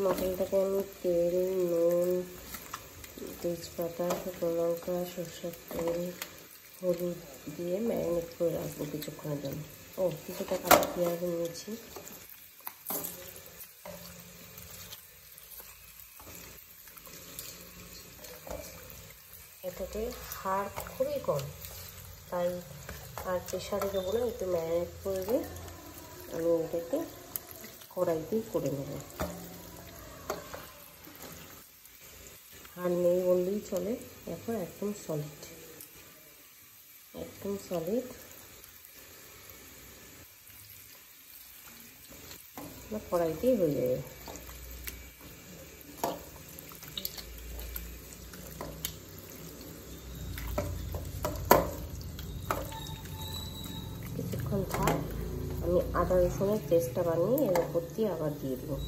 মশলাটাকে আমি তেল, নুন, তেজপাতা, শুকনো লঙ্কা, সরষের তেল, হলুদ দিয়ে ম্যারিনেট করে রাখবো কিছুক্ষণের জন্য। কিছুটা কাঁচা পেঁয়াজ নিয়েছি। এটাতে হাড় খুবই কম, তাই আর প্রেশারে দেবো না, একটু ম্যারিনেট করবে। আমি এটাকে কড়াইতেই করে নেব। হাড় নেই বললেই চলে, এখন একদম সলিড, একদম সলিড। কড়াইতেই হয়ে যাবে। কিছুক্ষণ থাক, আমি আদা রসুনের পেস্টটা বানিয়ে এর উপর দিয়ে আবার দিয়ে দেবো।